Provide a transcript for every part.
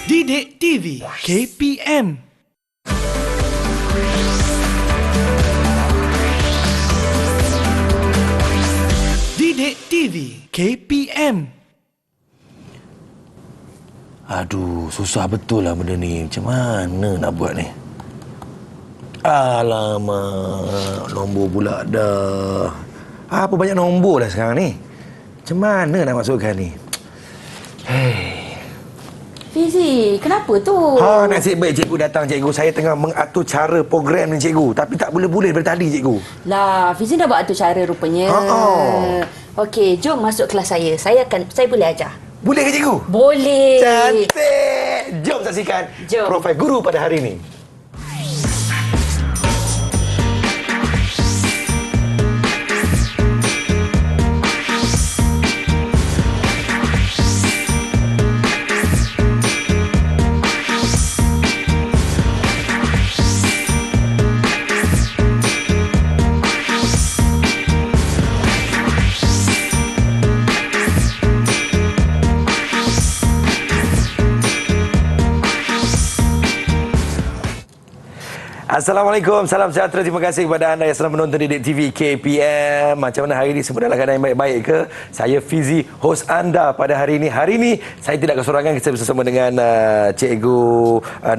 Didik TV KPM. Didik TV KPM. Aduh, susah betul lah benda ni. Macam mana nak buat ni? Alamak, nombor pula dah. Apa banyak nombor dah sekarang ni? Macam mana nak masukkan ni? Fizi, kenapa tu? Nasib baik cikgu datang, cikgu. Saya tengah mengatur cara program ni, cikgu. Tapi tak boleh-boleh dari tadi, cikgu. Lah, Fizi dah buat atur cara rupanya. Okey, jom masuk kelas saya. Saya boleh ajar. Boleh ke, cikgu? Boleh. Cantik. Jom saksikan profil guru pada hari ini. Assalamualaikum, salam sejahtera. Terima kasih kepada anda yang sedang menonton Didik TV KPM. Macam mana hari ini? Semua dalam keadaan yang baik-baik ke? Saya Fizi, host anda pada hari ini. Hari ini saya tidak kesorangan, saya bersama dengan Cikgu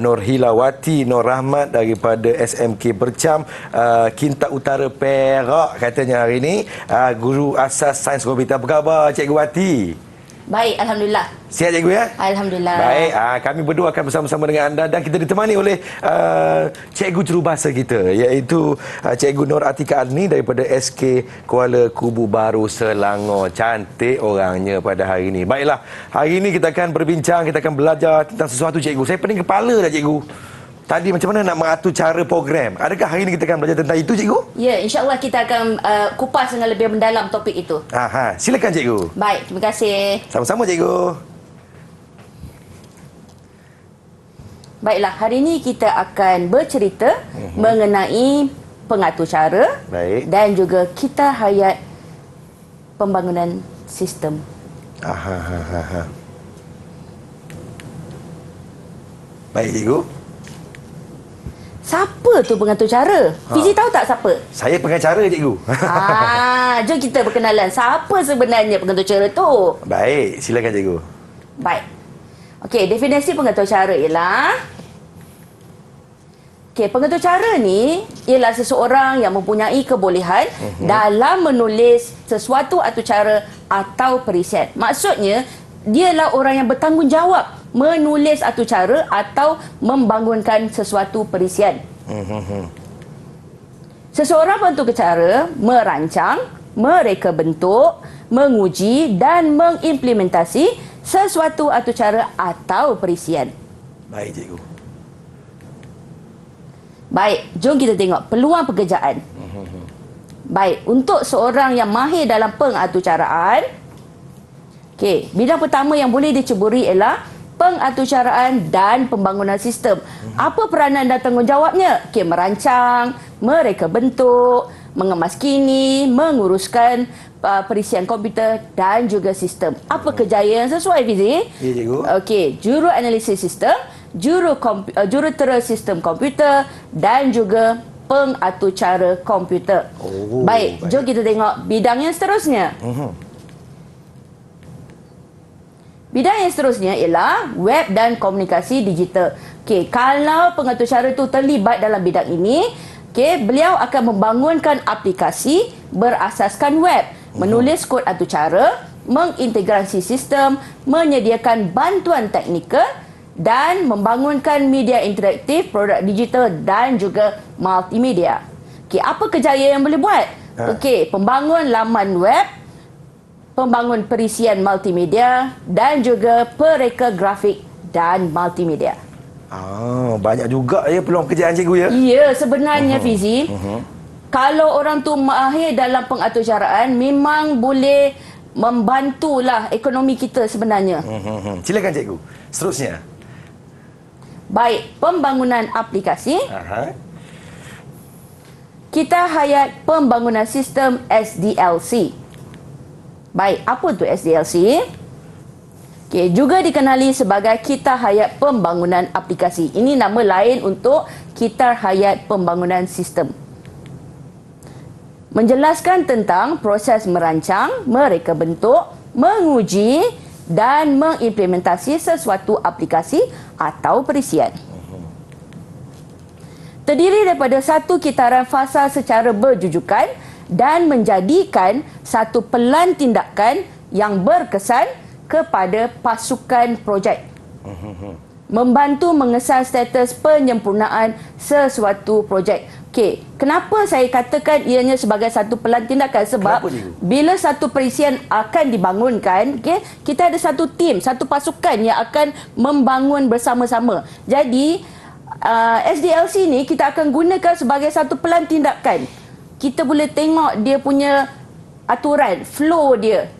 Norhilawati Nur Rahmat daripada SMK Bercam, Kinta Utara Perak katanya hari ini. Guru asas sains komputer. Apa khabar Cikgu Wati? Baik, Alhamdulillah. Sihat cikgu ya? Alhamdulillah. Baik, kami berdua akan bersama-sama dengan anda dan kita ditemani oleh cikgu jurubahasa kita, iaitu Cikgu Nur Atika Adni daripada SK Kuala Kubu Baru, Selangor. Cantik orangnya pada hari ini. Baiklah, hari ini kita akan berbincang, kita akan belajar tentang sesuatu cikgu. Saya pening kepala dah cikgu. Tadi macam mana nak mengatur cara program. Adakah hari ini kita akan belajar tentang itu, cikgu? Ya, insya-Allah kita akan kupas dengan lebih mendalam topik itu. Silakan cikgu. Baik, terima kasih. Sama-sama cikgu. Baiklah, hari ini kita akan bercerita mengenai pengatur cara dan juga kita hayat pembangunan sistem. Baik cikgu. Siapa tu pengatur cara? Fizi tahu tak siapa? Saya pengacara, cikgu. Jom kita berkenalan. Siapa sebenarnya pengatur cara tu? Baik, silakan cikgu. Baik. Okey, definisi pengatur cara ialah pengatur cara ni ialah seseorang yang mempunyai kebolehan dalam menulis sesuatu atur cara atau perisian. Maksudnya, dialah orang yang bertanggungjawab menulis atur cara atau membangunkan sesuatu perisian. Seseorang pengatur cara merancang, mereka bentuk, menguji dan mengimplementasi sesuatu atur cara atau perisian. Baik, cikgu. Baik, jom kita tengok peluang pekerjaan. Baik, untuk seorang yang mahir dalam pengaturcaraan, bidang pertama yang boleh diceburi ialah pengaturcaraan dan pembangunan sistem. Apa peranan dan tanggungjawabnya? Merancang, mereka bentuk, mengemaskini, menguruskan perisian komputer dan juga sistem. Apa kejayaan yang sesuai, Fizi? Ya, cikgu. Juru analisis sistem, jurutera sistem komputer dan juga pengatur cara komputer. Baik, jom kita tengok bidang yang seterusnya. Bidang yang seterusnya ialah web dan komunikasi digital. Kalau pengatur cara itu terlibat dalam bidang ini, beliau akan membangunkan aplikasi berasaskan web, menulis kod atur cara, mengintegrasi sistem, menyediakan bantuan teknikal dan membangunkan media interaktif, produk digital dan juga multimedia. Apa kejayaan yang boleh buat? Pembangun laman web, pembangun perisian multimedia dan juga pereka grafik dan multimedia. Banyak juga ya peluang pekerjaan, cikgu ya? Ya, sebenarnya Fizi, kalau orang tu mahir dalam pengaturcaraan, memang boleh membantulah ekonomi kita sebenarnya. Silakan cikgu. Seterusnya. Baik, pembangunan aplikasi. Kita hayat pembangunan sistem SDLC. Baik, apa tu SDLC? Okey, juga dikenali sebagai Kitar Hayat Pembangunan Aplikasi. Ini nama lain untuk Kitar Hayat Pembangunan Sistem. Menjelaskan tentang proses merancang, mereka bentuk, menguji dan mengimplementasi sesuatu aplikasi atau perisian. Terdiri daripada satu kitaran fasa secara berjujukan dan menjadikan satu pelan tindakan yang berkesan kepada pasukan projek. Membantu mengesan status penyempurnaan sesuatu projek. Okey, kenapa saya katakan ianya sebagai satu pelan tindakan? Sebab bila satu perisian akan dibangunkan, kita ada satu tim, satu pasukan yang akan membangun bersama-sama. Jadi, SDLC ni kita akan gunakan sebagai satu pelan tindakan. Kita boleh tengok dia punya aturan, flow dia.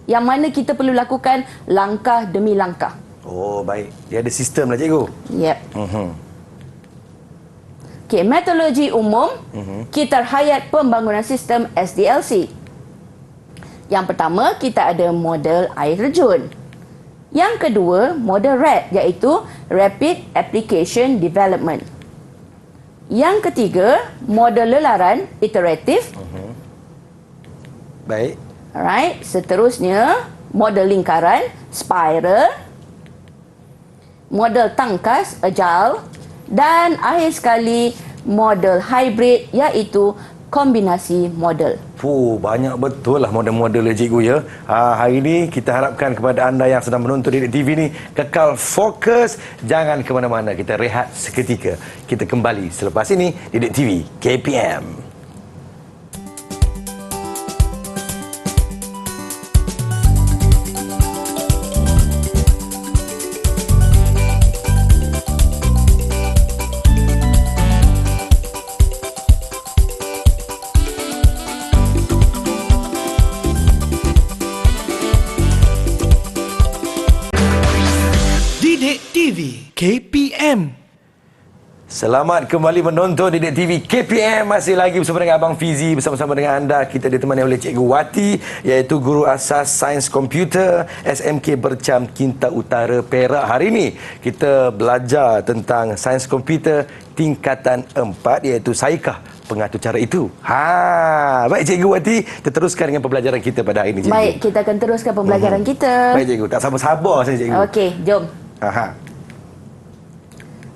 Yang mana kita perlu lakukan langkah demi langkah. Oh, baik. Dia ada sistem lah, cikgu. Yep. Okey, metodologi umum Kitar Hayat Pembangunan Sistem SDLC. Yang pertama, kita ada model air terjun. Yang kedua, model RAD, iaitu Rapid Application Development. Yang ketiga, model lelaran iteratif. Baik. Alright, seterusnya model lingkaran spiral, model tangkas agile, dan akhir sekali model hybrid, iaitu kombinasi model. Banyak betul lah model-model ya, cikgu ya. Hari ini kita harapkan kepada anda yang sedang menonton Didik TV ni kekal fokus, jangan ke mana-mana. Kita rehat seketika. Kita kembali selepas ini Didik TV KPM. Didik TV KPM. Selamat kembali menonton Didik TV KPM. Masih lagi bersama dengan Abang Fizi, bersama-sama dengan anda. Kita ditemani oleh Cikgu Wati, iaitu Guru Asas Sains Komputer SMK Bercam Kinta Utara, Perak. Hari ini kita belajar tentang Sains Komputer tingkatan 4, iaitu Saikah pengatur cara itu. Baik Cikgu Wati, kita teruskan dengan pembelajaran kita pada hari ini, Cikgu. Baik, kita akan teruskan pembelajaran kita. Baik Cikgu, tak sabar-sabar saya, Cikgu. Okey, jom.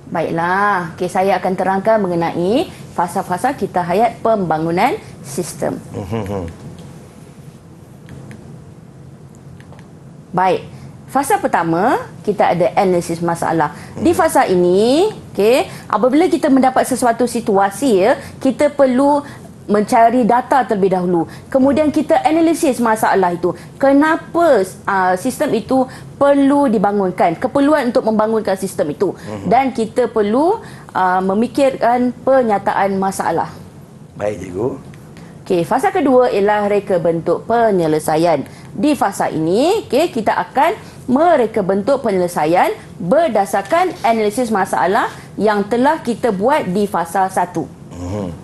Baiklah, saya akan terangkan mengenai fasa-fasa Kitar Hayat Pembangunan Sistem. Baik, fasa pertama kita ada analisis masalah. Di fasa ini, apabila kita mendapat sesuatu situasi, kita perlu mencari data terlebih dahulu. Kemudian kita analisis masalah itu. Kenapa sistem itu perlu dibangunkan? Keperluan untuk membangunkan sistem itu. Dan kita perlu memikirkan penyataan masalah. Baik, Cikgu. Okey, fasa kedua ialah reka bentuk penyelesaian. Di fasa ini, kita akan mereka bentuk penyelesaian berdasarkan analisis masalah yang telah kita buat di fasa 1.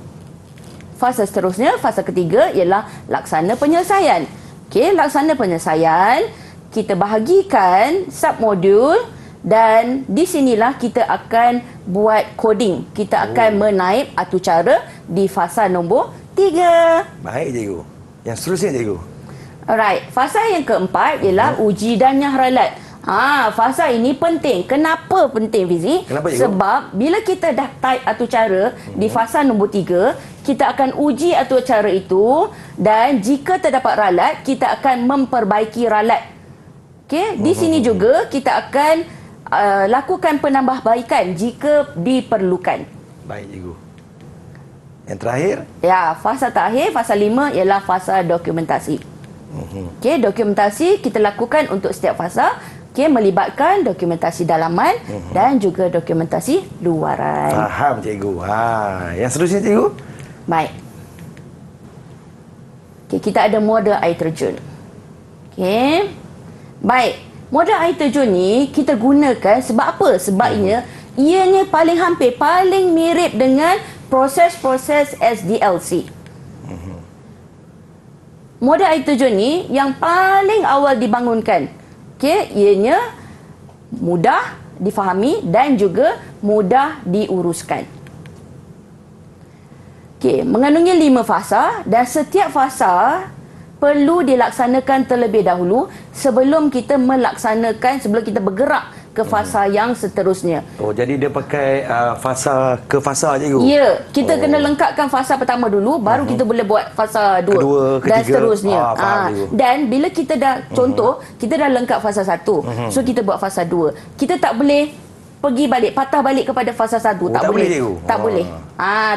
Fasa seterusnya, fasa ketiga ialah laksana penyelesaian. Laksana penyelesaian, kita bahagikan submodul dan di sinilah kita akan buat coding. Kita akan menaip atur cara di fasa nombor 3. Baik, Cikgu. Yang seterusnya, Cikgu. Alright, fasa yang keempat ialah uji dan nyahralat. Fasa ini penting. Kenapa penting, Fizi? Kenapa, Cikgu? Sebab bila kita dah type atur cara di fasa nombor 3, kita akan uji atur cara itu dan jika terdapat ralat, kita akan memperbaiki ralat. Di sini juga kita akan lakukan penambahbaikan jika diperlukan. Baik, Cikgu. Yang terakhir? Ya, fasa terakhir, fasa 5 ialah fasa dokumentasi. Dokumentasi kita lakukan untuk setiap fasa. Melibatkan dokumentasi dalaman dan juga dokumentasi luaran. Faham, Cikgu. Yang seterusnya, Cikgu? Baik. Kita ada model air terjun. Baik. Model air terjun ni kita gunakan sebab apa? Sebabnya ianya paling hampir, paling mirip dengan proses-proses SDLC. Model air terjun ni yang paling awal dibangunkan. Okey, ianya mudah difahami dan juga mudah diuruskan. Okey, mengandungi 5 fasa dan setiap fasa perlu dilaksanakan terlebih dahulu sebelum kita bergerak ke fasa yang seterusnya. Oh, jadi dia pakai fasa ke fasa je, cikgu? Ya, kita kena lengkapkan fasa pertama dulu, baru kita boleh buat fasa 2 kedua, dan ketiga. seterusnya. Faham, cikgu. Dan bila kita dah contoh, kita dah lengkap fasa 1. So kita buat fasa 2. Kita tak boleh pergi balik, patah balik kepada fasa 1. Tak boleh. cikgu? Tak boleh.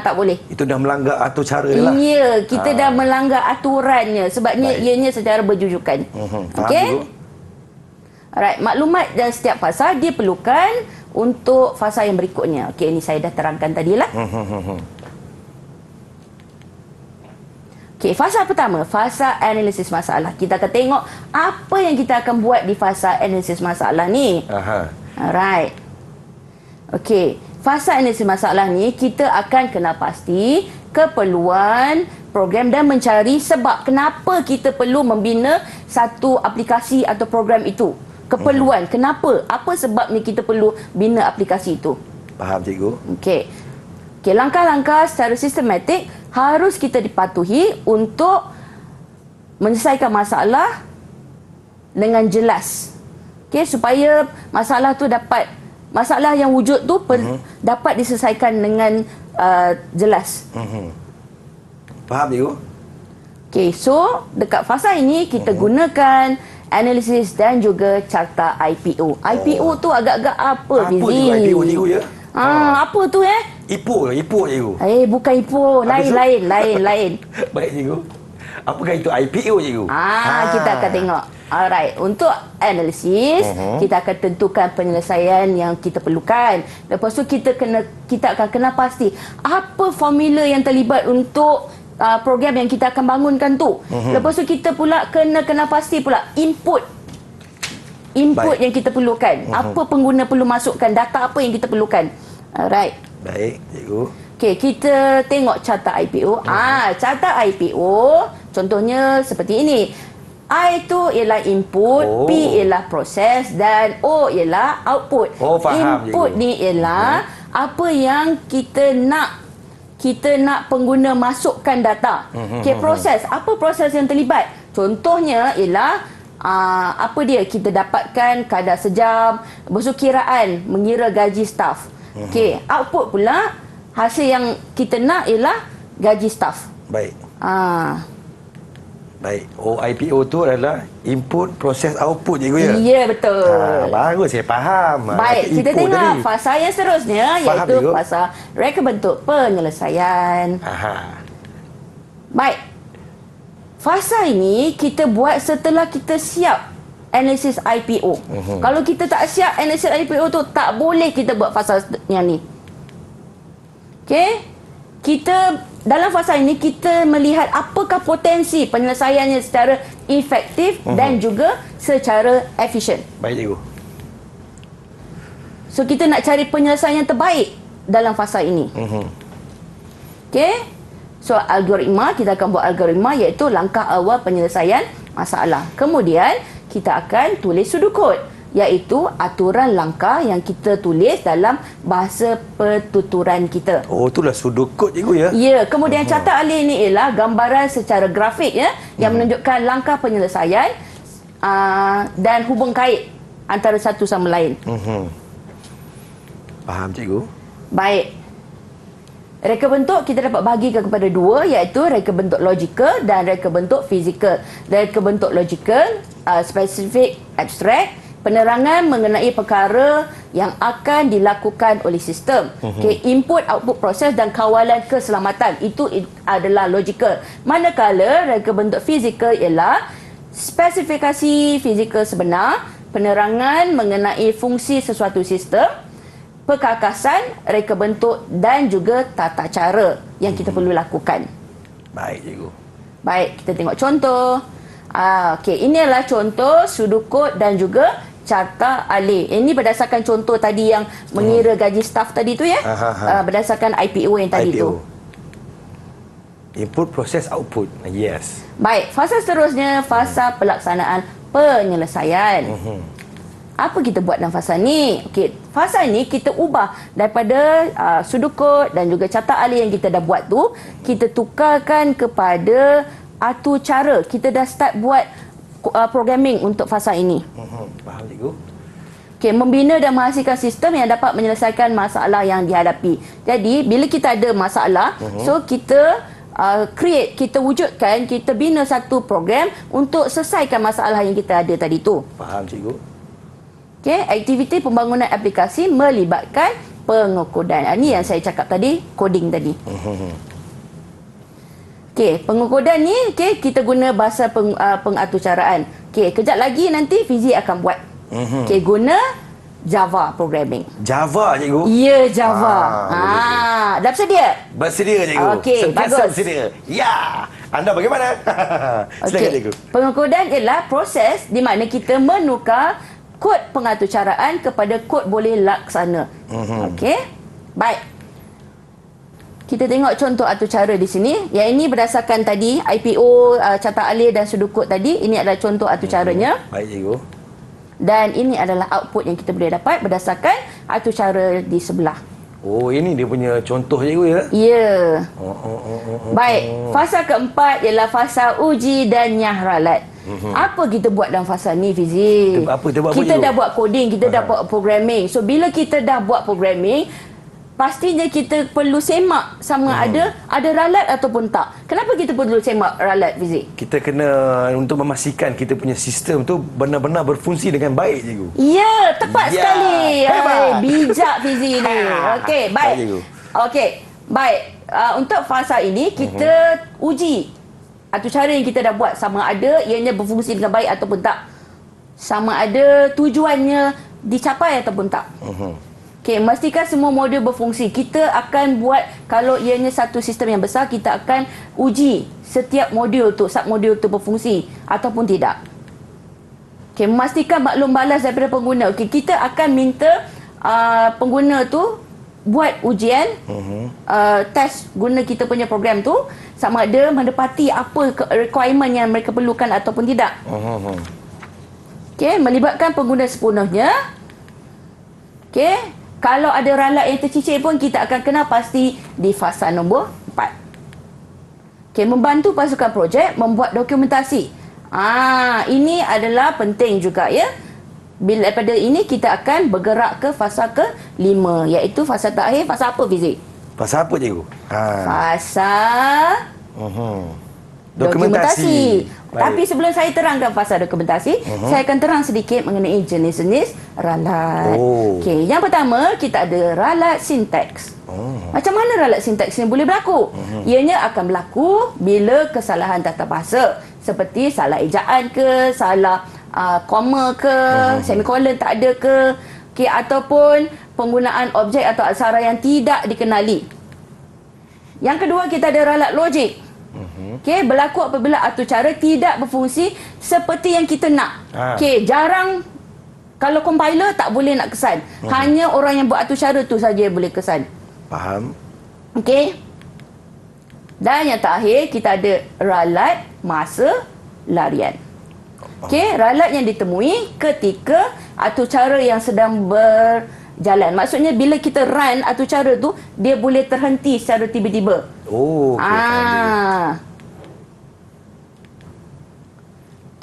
Tak boleh. Itu dah melanggar atur cara dia lah. Ya, kita dah melanggar aturannya sebabnya ianya secara berjujukan. Faham, Okey? cikgu? Alright, maklumat dan setiap fasa diperlukan untuk fasa yang berikutnya. Okey, ini saya dah terangkan tadilah. Okey, fasa pertama, fasa analisis masalah. Kita akan tengok apa yang kita akan buat di fasa analisis masalah ni. Alright. Okey, fasa analisis masalah ni kita akan kenal pasti keperluan program dan mencari sebab kenapa kita perlu membina satu aplikasi atau program itu. Keperluan, kenapa? Apa sebabnya kita perlu bina aplikasi itu? Faham, cikgu? Okey. Okey, langkah-langkah secara sistematik harus kita dipatuhi untuk menyelesaikan masalah dengan jelas. Okey, supaya masalah yang wujud tu dapat diselesaikan dengan jelas. Faham, cikgu? Okey, so dekat fasa ini kita gunakan analisis dan juga carta IPO. IPO tu agak-agak apa, Apa Fizi? tu IPO, cikgu, ya? Apa tu Ipoh, cikgu? Bukan IPO, lain. Baik, cikgu. Apakah itu IPO, cikgu? Kita akan tengok. Alright, untuk analisis, kita akan tentukan penyelesaian yang kita perlukan. Lepas tu kita akan kenal pasti apa formula yang terlibat untuk program yang kita akan bangunkan tu. Lepas tu kita pula kena pasti pula input yang kita perlukan. Apa pengguna perlu masukkan, data apa yang kita perlukan. Alright. Baik, cikgu. Okey, kita tengok carta IPO. Carta IPO contohnya seperti ini. I itu ialah input, P ialah proses dan O ialah output. Faham, input cikgu. ni ialah apa yang kita nak pengguna masukkan data. Okey, proses. Apa proses yang terlibat? Contohnya ialah kita dapatkan kadar sejam, lepas kiraan, mengira gaji staf. Okey, output pula hasil yang kita nak ialah gaji staf. Baik. Baik. IPO tu adalah input, proses, output, cikgu, ya? Ya, betul. Bagus, saya faham. Baik, kita tengok tadi. fasa yang seterusnya Faham, iaitu cikgu. fasa reka bentuk penyelesaian. Baik. Fasa ini kita buat setelah kita siap analisis IPO. Kalau kita tak siap analisis IPO tu, tak boleh kita buat fasa yang ni. Okey? Dalam fasa ini kita melihat apakah potensi penyelesaiannya secara efektif dan juga secara efisien. Baik, cikgu. So kita nak cari penyelesaian yang terbaik dalam fasa ini. Okey? So algoritma, kita akan buat algoritma iaitu langkah awal penyelesaian masalah. Kemudian kita akan tulis sudut kod iaitu aturan langkah yang kita tulis dalam bahasa pertuturan kita. Itulah sudut kod, cikgu, ya? Ya, kemudian carta alih ini ialah gambaran secara grafik yang menunjukkan langkah penyelesaian dan hubung kait antara satu sama lain. Faham, cikgu? Baik. Reka bentuk kita dapat bahagikan kepada dua iaitu reka bentuk logikal dan reka bentuk fizikal. Reka bentuk logikal, spesifik, abstrak, penerangan mengenai perkara yang akan dilakukan oleh sistem. Okay, input, output proses dan kawalan keselamatan. Itu adalah logikal. Manakala reka bentuk fizikal ialah spesifikasi fizikal sebenar, penerangan mengenai fungsi sesuatu sistem, perkakasan, reka bentuk dan juga tata cara yang kita perlu lakukan. Baik, cikgu. Baik, kita tengok contoh. Okey, ini adalah contoh sudut kod dan juga carta alih. Ini berdasarkan contoh tadi yang mengira gaji staf tadi tu, ya. Berdasarkan IPO yang tadi tu. Input, proses, output. Yes. Baik, fasa seterusnya fasa pelaksanaan penyelesaian. Apa kita buat dalam fasa ni? Okey, fasa ni kita ubah daripada sudut kod dan juga catat alih yang kita dah buat tu, kita tukarkan kepada atur cara. Kita dah start buat programming untuk fasa ini. Faham cikgu? Okey, membina dan menghasilkan sistem yang dapat menyelesaikan masalah yang dihadapi. Jadi, bila kita ada masalah, so kita kita wujudkan, kita bina satu program untuk selesaikan masalah yang kita ada tadi tu. Faham cikgu? Okey, aktiviti pembangunan aplikasi melibatkan pengekodan. Ini yang saya cakap tadi, coding tadi. Okey, pengekodan ni kita guna bahasa pengaturcaraan. Okey, kejap lagi nanti Fizi akan buat. Okey, guna Java programming. Java cikgu? Ya, Java. Dah bersedia? Bersedia cikgu. Okey, Sentiasa bagus. bersedia. Ya. Anda bagaimana? Silakan cikgu. Pengekodan ialah proses di mana kita menukar kod pengaturcaraan kepada kod boleh laksana. Okey. Baik. Kita tengok contoh atur cara di sini. Yang ini berdasarkan tadi IPO, catat alih dan sudut kod tadi. Ini adalah contoh atur caranya. Baik cikgu. Dan ini adalah output yang kita boleh dapat berdasarkan atur cara di sebelah. Oh, ini dia punya contoh cikgu ya? Ya. Baik. Fasa keempat ialah fasa uji dan nyah ralat. Apa kita buat dalam fasa ni, Fizi? Kita buat kita cikgu? dah buat coding, kita dah buat programming. So, bila kita dah buat programming, pastinya kita perlu semak sama ada ralat ataupun tak. Kenapa kita perlu semak ralat, Fizi? Kita kena untuk memastikan kita punya sistem tu benar-benar berfungsi dengan baik cikgu. Ya, tepat Ya, sekali. hebat. Bijak Fizi ni. Okey, baik. Baik, cikgu. Okey, baik. Untuk fasa ini, kita uji atur cara yang kita dah buat sama ada ianya berfungsi dengan baik ataupun tak. Sama ada tujuannya dicapai ataupun tak. Okey, memastikan semua modul berfungsi. Kita akan buat, kalau ianya satu sistem yang besar, kita akan uji setiap modul tu, sub-modul tu berfungsi ataupun tidak. Okey, memastikan maklum balas daripada pengguna. Okey, kita akan minta pengguna tu buat ujian, test guna kita punya program tu, sama ada mendapati apa requirement yang mereka perlukan ataupun tidak. Okey, melibatkan pengguna sepenuhnya. Okey, kalau ada ralat yang tercicir pun kita akan kena pasti di fasa nombor 4. Okey, membantu pasukan projek membuat dokumentasi. Ini adalah penting juga ya. Bila daripada ini kita akan bergerak ke fasa ke-5, iaitu fasa terakhir. Fasa apa, Fizik? Fasa apa cikgu? Fasa Dokumentasi. Tapi sebelum saya terangkan fasa dokumentasi, saya akan terang sedikit mengenai jenis-jenis ralat. Okey, yang pertama kita ada ralat sintaks. Macam mana ralat sintaks ni boleh berlaku? Ianya akan berlaku bila kesalahan tata bahasa, seperti salah ejaan ke, salah koma ke, semikolon tak ada ke, okey, ataupun penggunaan objek atau aksara yang tidak dikenali. Yang kedua, kita ada ralat logik. Okey, berlaku apabila atur cara tidak berfungsi seperti yang kita nak. Okey, jarang, kalau compiler tak boleh nak kesan. Hanya orang yang buat atur cara tu saja yang boleh kesan. Faham. Okey. Dan yang terakhir, kita ada ralat masa larian. Okey, ralat yang ditemui ketika atur cara yang sedang berjalan. Maksudnya bila kita run atur cara tu, dia boleh terhenti secara tiba-tiba.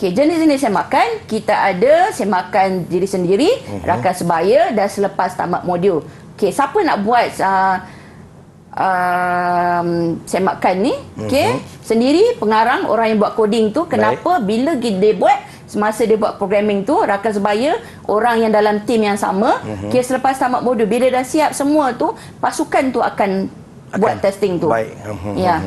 Okey, jenis-jenis semakan, kita ada semakan diri sendiri, rakan sebaya dan selepas tamat modul. Okey, siapa nak buat semakan ni? Okey, sendiri pengarang, orang yang buat coding tu. Kenapa? Bila dia buat, semasa dia buat programming tu, rakan sebaya, orang yang dalam tim yang sama, okey, selepas tamat modul, bila dah siap semua tu, pasukan tu akan buat testing tu. Baik. Ya.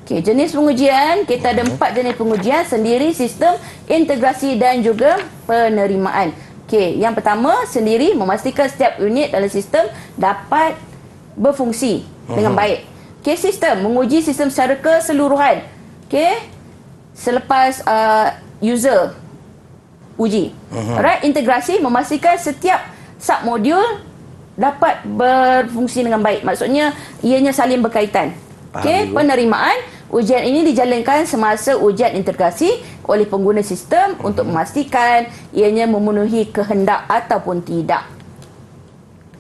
Okey, jenis pengujian, kita ada 4 jenis pengujian: sendiri, sistem, integrasi dan juga penerimaan. Okey, yang pertama, sendiri, memastikan setiap unit dalam sistem dapat berfungsi dengan baik. Okey, sistem, menguji sistem secara keseluruhan. Okey, selepas user uji. Alright, integrasi, memastikan setiap submodul dapat berfungsi dengan baik. Maksudnya, ianya saling berkaitan. Okey, penerimaan, Ujian ini dijalankan semasa ujian integrasi oleh pengguna sistem untuk memastikan ianya memenuhi kehendak ataupun tidak.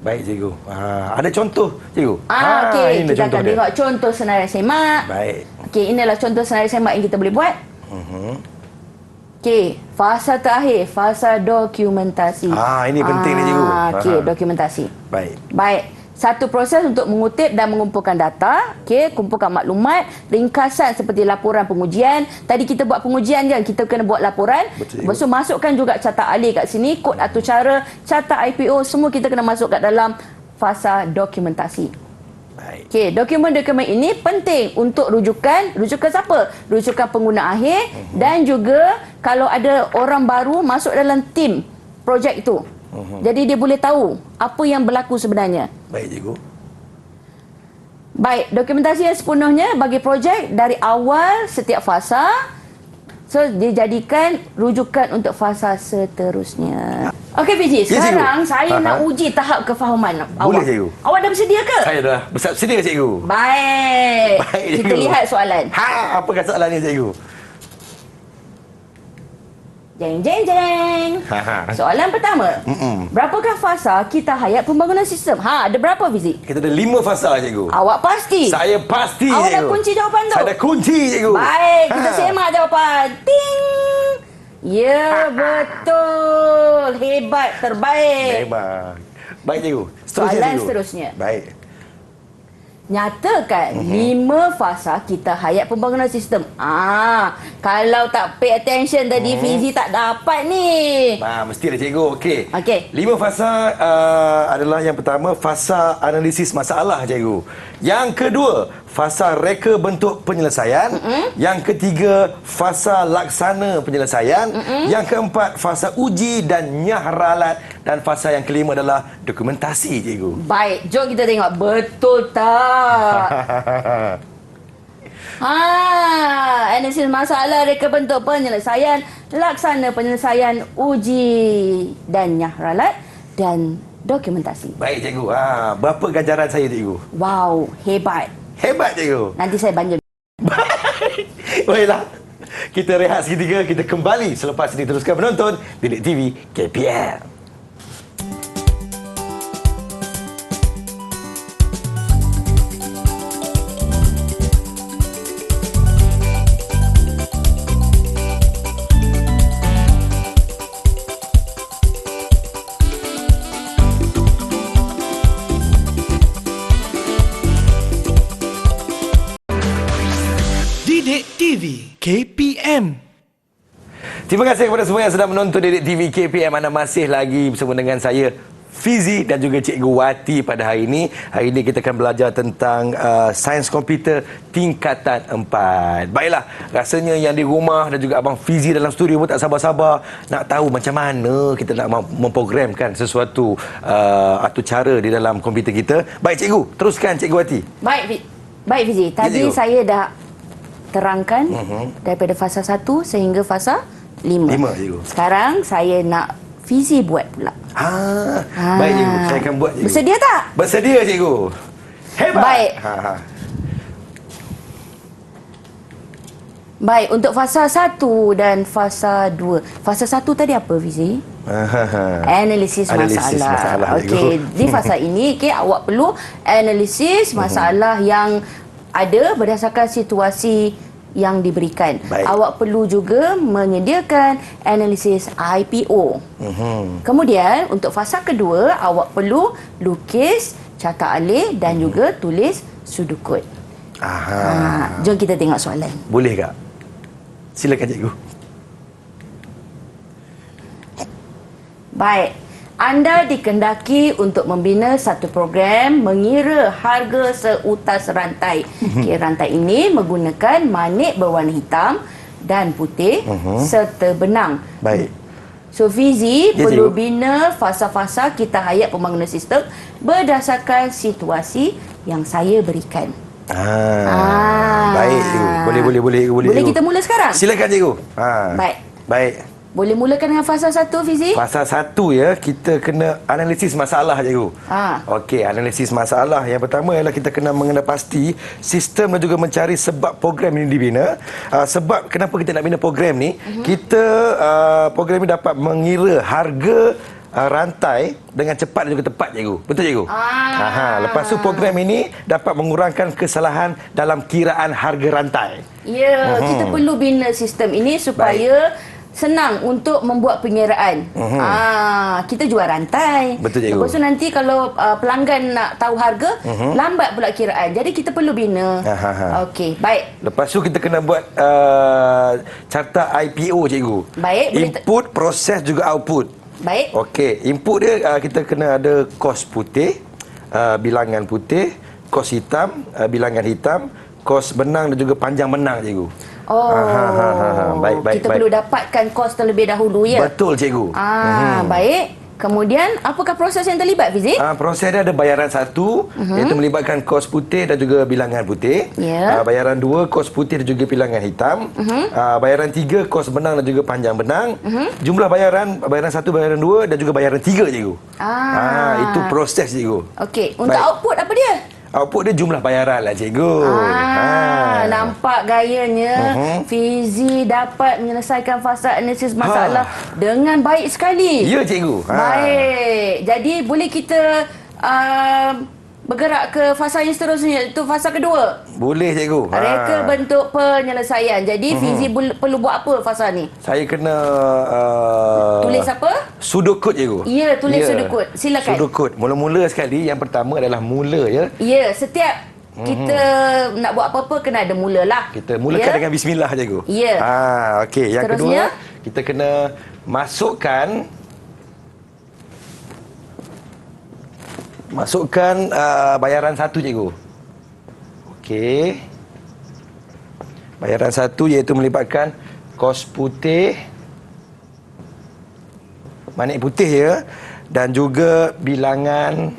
Baik cikgu. Ada contoh cikgu? Okey, ini kita contoh akan dia. tengok contoh senarai semak. Baik. Okey, inilah contoh senarai semak yang kita boleh buat. Okey, fasa terakhir, fasa dokumentasi. Ini penting ni cikgu. Okey, dokumentasi. Baik. Baik. Satu proses untuk mengutip dan mengumpulkan data, okey, kumpulkan maklumat, ringkasan seperti laporan pengujian. Tadi kita buat pengujian kan, kita kena buat laporan. Betul. Lepas tu masukkan juga carta alih kat sini, kod atau cara, carta IPO, semua kita kena masuk kat dalam fasa dokumentasi. Baik. Okey, dokumen-dokumen ini penting untuk rujukan siapa? Rujukan pengguna akhir dan juga kalau ada orang baru masuk dalam tim projek itu. Jadi dia boleh tahu apa yang berlaku sebenarnya. Baik cikgu. Baik, dokumentasi yang sepenuhnya bagi projek dari awal setiap fasa. So, dijadikan rujukan untuk fasa seterusnya. Okey, Fizi. Ya, Sekarang cikgu. saya nak uji tahap kefahaman Boleh, awak. cikgu. Awak dah bersedia ke? Saya dah bersedia cikgu. Baik. Baik, Kita cikgu. lihat soalan. Apakah soalannya cikgu? Jeng, jeng, jeng. Soalan pertama. Berapakah fasa kita hayat pembangunan sistem? Ada berapa, Fizi? Kita ada 5 fasa cikgu. Awak pasti. Saya pasti Awak cikgu. dah kunci jawapan tu? Saya dah kunci cikgu. Baik, kita semak jawapan. Ting. Ya, betul. Hebat, terbaik. Hebat. Baik cikgu. Soalan cikgu. seterusnya. Baik. Nyatakan 5 fasa kita hayat pembangunan sistem. Kalau tak pay attention tadi, Fizi tak dapat ni. Mestilah cikgu. Okey. Okey. 5 fasa adalah yang pertama fasa analisis masalah cikgu. Yang kedua, fasa reka bentuk penyelesaian. Yang ketiga, fasa laksana penyelesaian. Yang keempat, fasa uji dan nyah ralat, dan fasa yang kelima adalah dokumentasi cikgu. Baik, jom kita tengok betul tak. Analisis masalah, reka bentuk penyelesaian, laksana penyelesaian, uji dan nyah ralat dan dokumentasi. Baik cikgu. Berapa ganjaran saya cikgu? Wow, hebat. Hebat cikgu. Nanti saya banjir. Baiklah. Kita rehat seketika, kita kembali selepas ini teruskan menonton Didik TV KPM. Didik TV KPM. Terima kasih kepada semua yang sedang menonton Didik TV KPM. Anda masih lagi bersama dengan saya, Fizi, dan juga Cikgu Wati pada hari ini. Hari ini kita akan belajar tentang sains komputer tingkatan 4. Baiklah, rasanya yang di rumah dan juga Abang Fizi dalam studio pun tak sabar-sabar nak tahu macam mana kita nak memprogramkan sesuatu atau cara di dalam komputer kita. Baik Cikgu, teruskan Cikgu Wati. Baik Fizi. Tadi cikgu. saya dah terangkan daripada fasa 1 sehingga fasa 5. 5 Cikgu. Sekarang saya nak Fizi buat pula. Baik Cikgu, saya akan buat Cikgu. Bersedia tak? Bersedia Cikgu. Hebat. Baik. Baik, untuk fasa 1 dan fasa 2. Fasa 1 tadi apa Fizi? Analisis masalah. Okey, di fasa ini awak perlu analisis masalah yang ada berdasarkan situasi yang diberikan. Baik. Awak perlu juga menyediakan analisis IPO. Kemudian untuk fasa kedua, awak perlu lukis, carta alih dan juga tulis sudut. Jom kita tengok soalan. Boleh tak? Silakan Cikgu. Baik. Anda dikendaki untuk membina satu program mengira harga seutas rantai. Rantai ini menggunakan manik berwarna hitam dan putih serta benang. Baik. So Fizi Ya, perlu cikgu. bina fasa-fasa kita hayat pembangunan sistem berdasarkan situasi yang saya berikan. Baik Cikgu. Boleh. Boleh kita mula sekarang? Silakan Cikgu. Baik. Baik. Boleh mulakan dengan fasa 1, Fizi? Fasa 1 ya, kita kena analisis masalah cikgu. Okey, analisis masalah. Yang pertama ialah kita kena mengenal pasti sistem dan juga mencari sebab program ini dibina. Sebab kenapa kita nak bina program ni? Kita program ini dapat mengira harga rantai dengan cepat dan juga tepat cikgu. Betul cikgu? Lepas tu program ini dapat mengurangkan kesalahan dalam kiraan harga rantai. Ya, kita perlu bina sistem ini supaya senang untuk membuat pengiraan. Kita jual rantai. Betul, cikgu. Lepas tu nanti kalau pelanggan nak tahu harga, lambat pula kiraan. Jadi kita perlu bina. Okey, baik. Lepas tu kita kena buat carta IPO cikgu. Baik, Input, proses juga output. Baik. Okey, input dia kita kena ada kos putih, bilangan putih, kos hitam, bilangan hitam, kos benang dan juga panjang benang cikgu. Baik. Kita perlu dapatkan kos terlebih dahulu ya. Betul cikgu. Baik. Kemudian apakah proses yang terlibat, Fizi? Proses dia ada bayaran 1 iaitu melibatkan kos putih dan juga bilangan putih. Bayaran 2 kos putih dan juga bilangan hitam. Bayaran 3 kos benang dan juga panjang benang. Jumlah bayaran 1, bayaran 2 dan juga bayaran 3 cikgu. Itu proses cikgu. Okey, untuk output apa dia? Output dia jumlah bayaran lah cikgu. Nampak gayanya Fizi dapat menyelesaikan fasa analisis masalah dengan baik sekali. Ya cikgu. Baik. Jadi boleh kita bergerak ke fasa yang seterusnya, itu fasa kedua. Boleh cikgu. Reka bentuk penyelesaian. Jadi Fizi perlu buat apa fasa ni? Saya kena tulis apa? Sudokod cikgu. Ya, tulis sudokod. Silakan. Sudokod. Mula-mula sekali, yang pertama adalah mula ya. Ya, setiap kita nak buat apa-apa kena ada mula lah. Kita mulakan dengan bismillah cikgu. Ya. Okey, yang Seterusnya? kedua kita kena masukkan bayaran 1 cikgu. Okey. Bayaran 1 iaitu melibatkan kos putih, manik putih ya, dan juga bilangan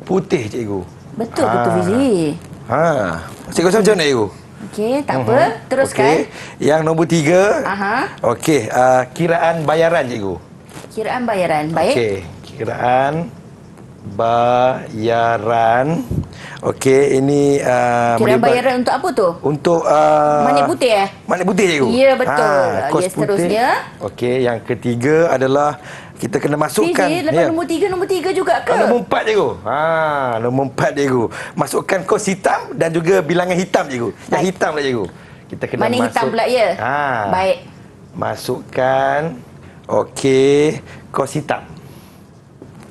putih cikgu. Betul Fizi. Cikgu rasa macam mana cikgu? Okey, tak apa. Teruskan. Okey. Yang nombor 3. Okey, kiraan bayaran cikgu. Kiraan bayaran. Baik. Okey, kiraan bayaran. Okey, ini kiraan bayaran untuk apa tu? Untuk manik putih manik putih cikgu. Ya, betul. Kos seterusnya. Okey, yang ketiga adalah kita kena masukkan. Lepas nombor 3 juga ke? Nombor 4 cikgu. Nombor 4 cikgu. Masukkan kos hitam dan juga bilangan hitam cikgu. Yang hitam lah cikgu. Kita kena manik hitam pula ya. Baik. Masukkan. Okey, kos hitam.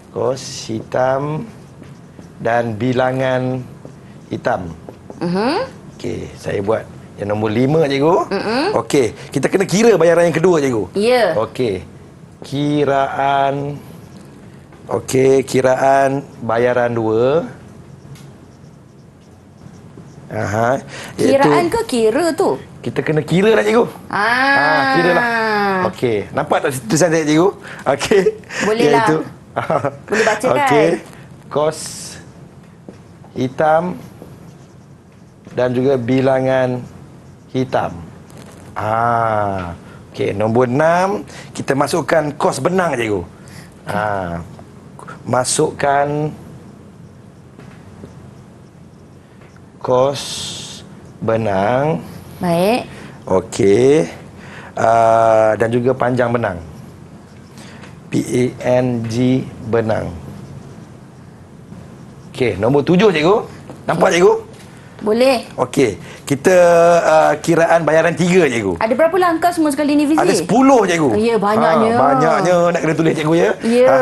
Kos hitam dan bilangan hitam. Okey, saya buat yang nombor 5 cikgu. Okey, kita kena kira bayaran yang kedua cikgu. Ya. Okey. Kiraan bayaran 2. Kiraan ke kira tu? Kita kena kira lah cikgu. Kira lah. Okey, nampak tak tulisan saya cikgu? Okey. Boleh lah. Boleh bacakan. Okey. Kos hitam dan juga bilangan hitam. Okey, nombor 6 kita masukkan kos benang cikgu. Masukkan kos benang. Baik. Okey. Dan juga panjang benang. PANG benang. Okey, nombor 7 cikgu. Nampak cikgu? Boleh. Okey, kita kiraan bayaran 3 cikgu. Ada berapa langkah semua sekali ni Fizi? Ada 10 cikgu. Ya, banyaknya. Banyaknya nak kena tulis cikgu ya. Ya.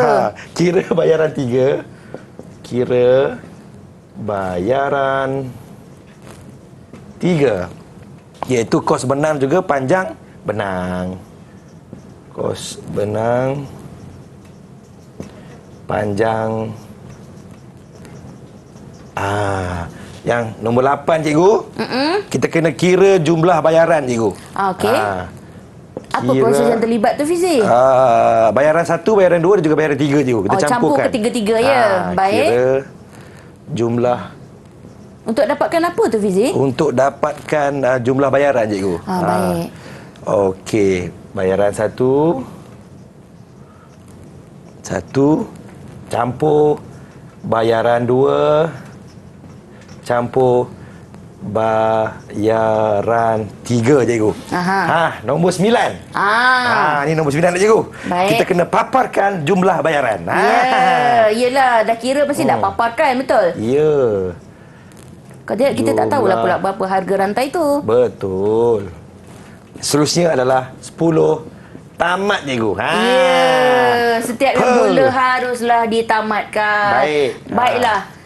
Kira bayaran 3. Kira bayaran 3. Iaitu kos benang juga panjang benang. Kos benang panjang. Yang nombor 8 cikgu. Kita kena kira jumlah bayaran cikgu. Okey. Apa proses yang terlibat tu Fizi? Bayaran 1, bayaran 2 dan juga bayaran 3 cikgu. Kita campurkan. Campur ketiga-tiga ya. Baik. Kira jumlah. Untuk dapatkan apa tu Fizi? Untuk dapatkan jumlah bayaran cikgu. Baik. Okey. Bayaran satu campur bayaran dua campur bayaran tiga, cikgu. Nombor 9. Ni nombor 9 dah, cikgu. Baik. Kita kena paparkan jumlah bayaran. Yelah, dah kira pasti nak paparkan, betul? Ya. Kalau tidak, kita tak tahulah pula berapa harga rantai tu. Betul. Seterusnya adalah 10 tamat, cikgu. Setiap mula haruslah ditamatkan. Baiklah.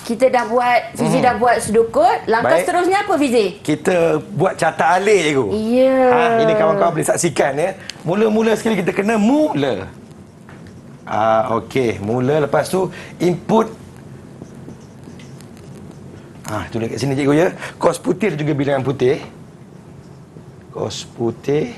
Kita dah buat, Fizi dah buat sedukut. Langkah seterusnya apa, Fizi? Kita buat carta alih, cikgu. Ini kawan-kawan boleh saksikan, ya. Mula-mula sekali kita kena mula. Okey, mula. Lepas tu input. Tulis kat sini, cikgu, ya. Kos putih dan juga bilangan putih. Kos putih.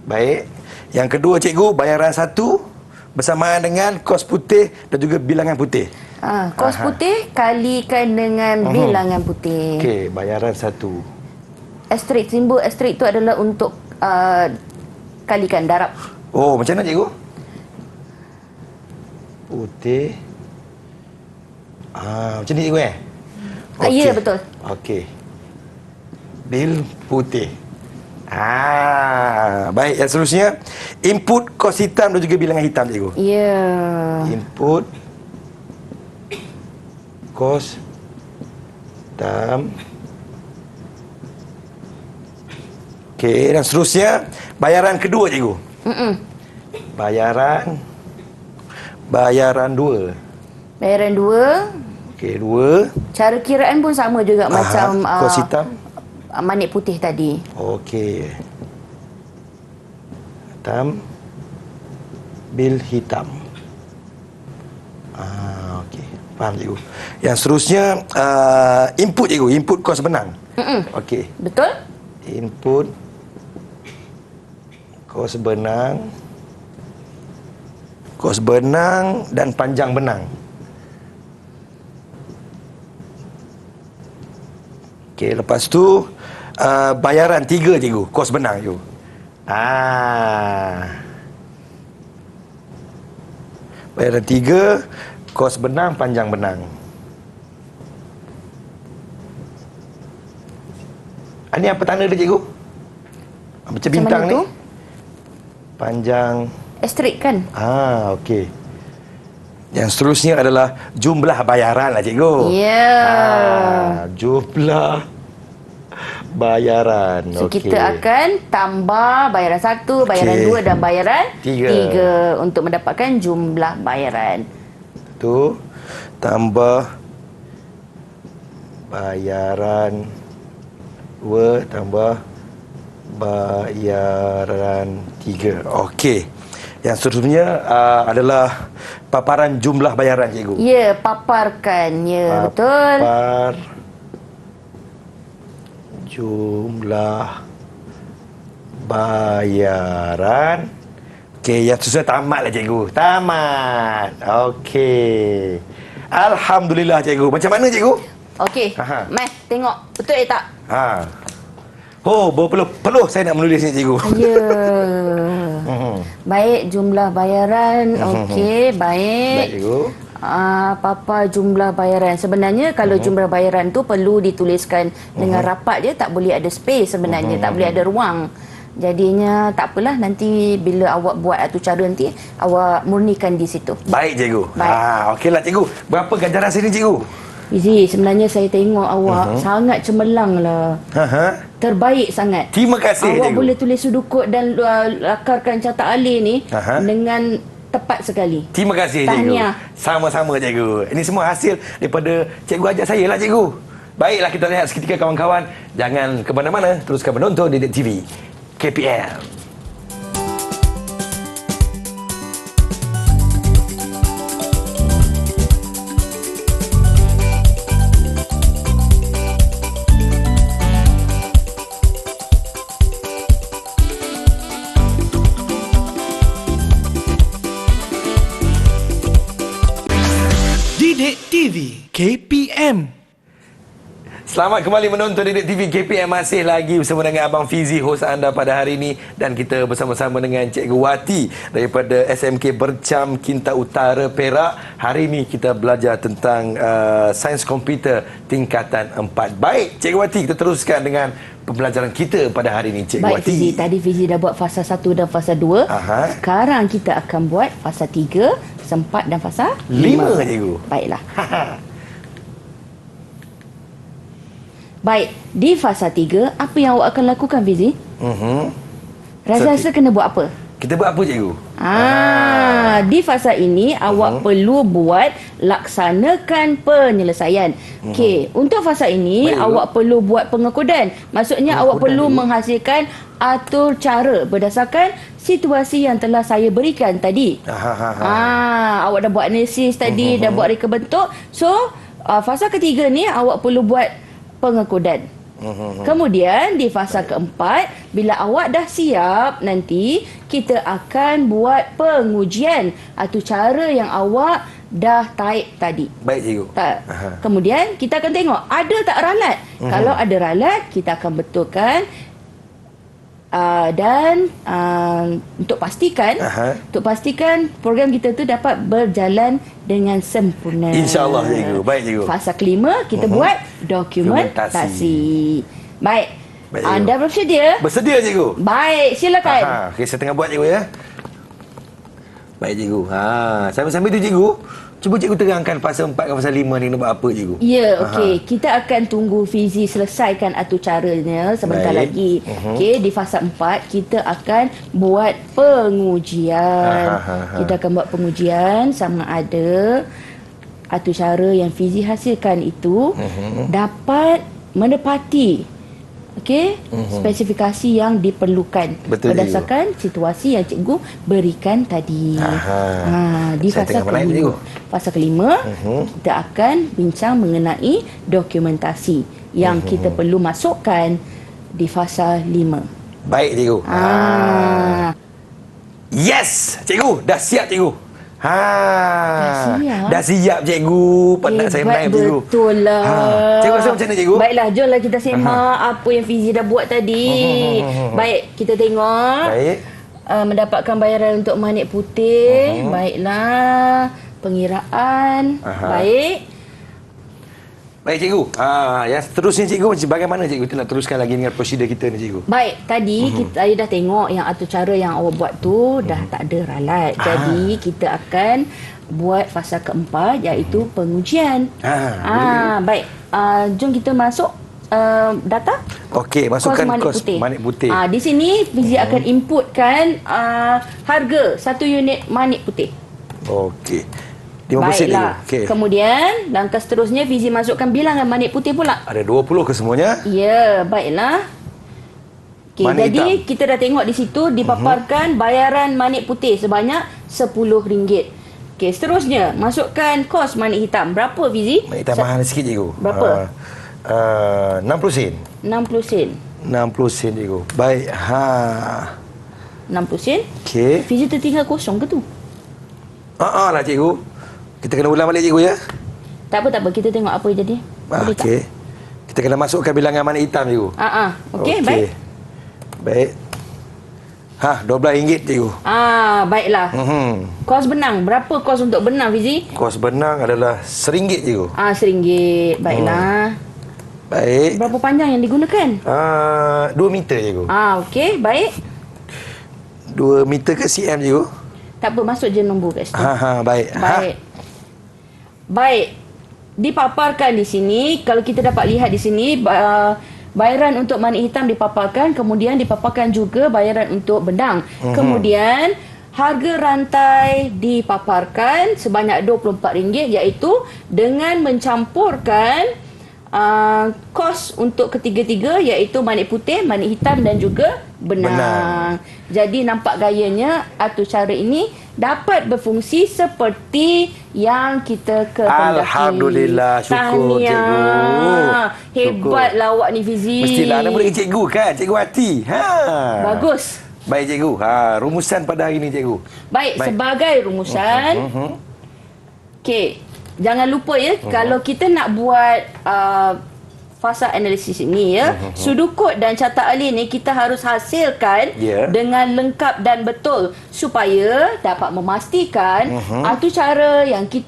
Baik. Yang kedua, cikgu, bayaran satu bersamaan dengan kos putih dan juga bilangan putih. Kos putih kalikan dengan bilangan putih. Okey, bayaran satu. Asterisk, simbol asterisk itu adalah untuk kalikan darab. Oh, macam mana, cikgu? Putih. Macam ni, cikgu, Ya, betul. Okey. Bil putih. Baik, yang seterusnya input kos hitam dan juga bilangan hitam, cikgu. Ya. Input kos hitam. Okey, dan seterusnya bayaran kedua, cikgu. Bayaran dua. Bayaran dua. Okey, dua. Cara kiraan pun sama juga macam kos hitam. manik putih tadi. Okey. Hitam. Bil hitam. Okey. Faham, cikgu. Yang seterusnya input, cikgu. Input kos benang. Okey. Betul? Input kos benang. Kos benang dan panjang benang. Okey, lepas tu bayaran 3, cikgu. Kos benang, cikgu. Bayaran 3, kos benang, panjang benang. Ini apa tanda dia, cikgu? Macam bintang ni. Panjang. Asterisk kan? Okey. Yang seterusnya adalah jumlah bayaran lah, cikgu. Ya. Jumlah bayaran. So, kita akan tambah bayaran 1, bayaran 2 dan bayaran 3 untuk mendapatkan jumlah bayaran. Tu tambah bayaran 2 tambah bayaran 3. Okey. Yang seterusnya adalah paparan jumlah bayaran, cikgu. Ya, paparkan. Ya, betul. Papar jumlah bayaran. Okey, yang seterusnya tamatlah, cikgu. Tamat. Okey. Alhamdulillah, cikgu. Macam mana, cikgu? Okey. Mai, tengok. Betul tak? Berpeluh saya nak menulis ni, cikgu. Ya. Baik, jumlah bayaran. Okey, baik. Baik, cikgu. Papa jumlah bayaran. Sebenarnya kalau jumlah bayaran tu perlu dituliskan dengan rapat je, tak boleh ada space sebenarnya, tak boleh ada ruang. Jadinya tak apalah, nanti bila awak buat atau cara nanti awak murnikan di situ. Baik, cikgu. Okeylah, cikgu. Berapa ganjaran sini, cikgu? Fizi, sebenarnya saya tengok awak sangat cemerlang lah. Terbaik sangat. Terima kasih, awak cikgu. boleh tulis sudukut dan lakarkan carta alih ni dengan tepat sekali. Terima kasih, cikgu. Tahniah. Sama-sama, cikgu. Ini semua hasil daripada cikgu ajar saya lah, cikgu. Baiklah, kita lihat seketika, kawan-kawan. Jangan ke mana-mana, teruskan menonton Didik TV KPM. Didik TV KPM. Selamat kembali menonton Didik TV KPM. Masih lagi bersama dengan Abang Fizi, hos anda pada hari ini. Dan kita bersama-sama dengan Cikgu Wati daripada SMK Bercam Kinta Utara, Perak. Hari ini kita belajar tentang sains komputer tingkatan 4. Baik, Cikgu Wati, kita teruskan dengan pembelajaran kita pada hari ini, Cikgu Baik, Wati. Fizi. Tadi Fizi dah buat fasa 1 dan fasa 2. Aha. Sekarang kita akan buat fasa 3, fasa 4 dan fasa 5. 5, Cikgu. Baiklah. Baik, di fasa 3, apa yang awak akan lakukan, Fizi? Rasa-rasa kena buat apa? Kita buat apa, Cikgu? Di fasa ini awak perlu buat laksanakan penyelesaian. Okey, untuk fasa ini Baik, awak perlu buat pengekodan. Maksudnya awak perlu menghasilkan atur cara berdasarkan situasi yang telah saya berikan tadi. Awak dah buat analisis tadi, dah buat reka bentuk. So, fasa ketiga ni awak perlu buat pengekodan. Kemudian di fasa keempat, bila awak dah siap, nanti kita akan buat pengujian atau cara yang awak dah type tadi. Baik, Cikgu. Kemudian kita akan tengok ada tak ralat. Kalau ada ralat, kita akan betulkan. Dan untuk pastikan program kita tu dapat berjalan dengan sempurna. InsyaAllah, Cikgu. Baik, Cikgu. Fasa kelima kita buat dokumentasi. Baik. Anda bersedia? Bersedia, Cikgu. Baik, silakan. Okey, saya tengah buat, Cikgu, ya. Baik, Cikgu. Sambil-sambil tu, Cikgu, cuba Cikgu terangkan fasa 4 dan fasa 5 ni nak buat apa, Cikgu? Ya, okey. Kita akan tunggu Fizi selesaikan atur caranya sebentar lagi. Okey, di fasa 4 kita akan buat pengujian. Kita akan buat pengujian sama ada atur cara yang Fizi hasilkan itu dapat menepati spesifikasi yang diperlukan. Betul, berdasarkan situasi yang cikgu berikan tadi. Di fasa kelima, kita akan bincang mengenai dokumentasi yang kita perlu masukkan di fasa 5. Baik, Cikgu. Yes, Cikgu. Dah siap, Cikgu. Dah siap, Cikgu. Penat saya menaip, Cikgu. Betul lah. Cikgu rasa macam mana, Cikgu? Baiklah, jomlah kita semak apa yang Fizi dah buat tadi. Baik, kita tengok. Baik. Mendapatkan bayaran untuk manik putih. Baiklah. Pengiraan. Baik. Baik, Cikgu. Yang seterusnya, Cikgu, bagaimana, Cikgu? Kita nak teruskan lagi dengan prosedur kita ni, Cikgu. Baik, tadi saya dah tengok yang atur cara yang awak buat tu dah tak ada ralat. Jadi, kita akan buat fasa keempat iaitu pengujian. Baik. Jom kita masuk data. Okey, masukkan kos manik putih. Di sini Fizi akan inputkan harga 1 unit manik putih. Okey. 50 sen, baiklah. Okay. Kemudian langkah seterusnya Fizi masukkan bilangan manik putih pula. Ada 20 ke semuanya? Ya, baiklah. Okey, jadi hitam. Kita dah tengok di situ dipaparkan bayaran manik putih sebanyak RM10. Okey, seterusnya masukkan kos manik hitam. Berapa, Fizi? Manik hitam mahal sikit, Cikgu. Berapa? 60 sen. 60 sen. 60 sen, Cikgu. Baik. 60 sen. Okey. Fizi tertinggal kosong ke tu? Lah, Cikgu. Kita kena ulang balik, Cikgu, ya? Tak apa. Kita tengok apa yang jadi. Okey. Kita kena masukkan bilangan manik hitam, Cikgu. Okey, baik. Baik. RM12, Cikgu. Baiklah. Kos benang. Berapa kos untuk benang, Fizi? Kos benang adalah RM1, Cikgu. RM1. Baiklah. Baik. Berapa panjang yang digunakan? 2 meter, Cikgu. Okey, baik. 2 meter ke cm, Cikgu? Tak apa, masuk je nombor kat situ. Baik. Baik. Dipaparkan di sini, kalau kita dapat lihat di sini, bayaran untuk manik hitam dipaparkan, kemudian dipaparkan juga bayaran untuk benang. Kemudian harga rantai dipaparkan sebanyak RM24 iaitu dengan mencampurkan kos untuk ketiga-tiga iaitu manik putih, manik hitam dan juga benang. Jadi nampak gayanya atur cara ini dapat berfungsi seperti yang kita kehendaki. Alhamdulillah, syukur, Cikgu. Hebatlah awak ni, Fizi. Mestilah anda boleh Cikgu, kan? Cikgu Wati. Bagus. Baik, Cikgu. Rumusan pada hari ini, Cikgu. Baik. Sebagai rumusan. Okey. Jangan lupa ya, kalau kita nak buat fasa analisis ini ya. Sudut kod dan carta alih ni kita harus hasilkan dengan lengkap dan betul supaya dapat memastikan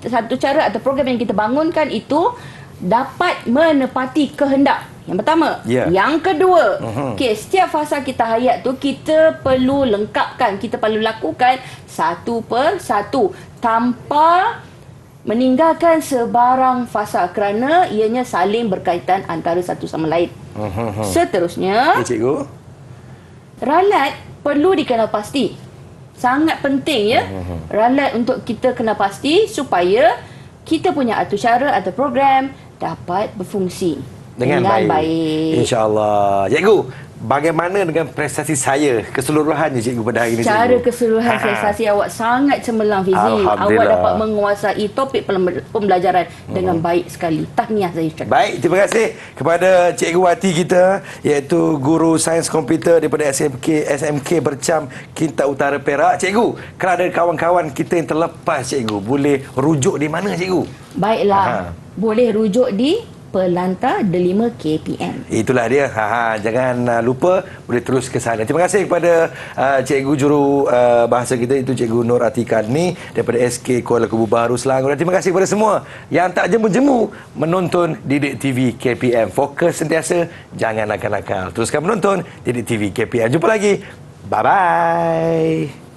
satu cara atau program yang kita bangunkan itu dapat menepati kehendak. Yang pertama. Yang kedua, setiap fasa kita hayat tu kita perlu lengkapkan, kita perlu lakukan satu per satu tanpa meninggalkan sebarang fasa kerana ianya saling berkaitan antara satu sama lain. Seterusnya, Cikgu. Ralat perlu dikenal pasti. Sangat penting ya. Ralat untuk kita kenal pasti supaya kita punya atur cara atau program dapat berfungsi dengan baik. InsyaAllah. Cikgu, bagaimana dengan prestasi saya keseluruhannya cikgu pada hari ini? Secara keseluruhan prestasi awak sangat cemerlang Fizi. Awak dapat menguasai topik pembelajaran dengan baik sekali. Tahniah saya ucapkan. Baik, terima kasih kepada Cikgu Wati kita iaitu guru sains komputer daripada SMK Bercam Kinta Utara Perak. Cikgu, kalau ada kawan-kawan kita yang terlepas cikgu, boleh rujuk di mana cikgu? Baiklah. Boleh rujuk di Pelanta Delima KPM. Itulah dia. Jangan lupa boleh terus ke sana. Terima kasih kepada cikgu juru bahasa kita itu Cikgu Nur Atika ni daripada SK Kuala Kubu Baru Selangor. Dan terima kasih kepada semua yang tak jemu-jemu menonton Didik TV KPM. Fokus sentiasa, jangan nakal-nakal. Teruskan menonton Didik TV KPM. Jumpa lagi. Bye-bye.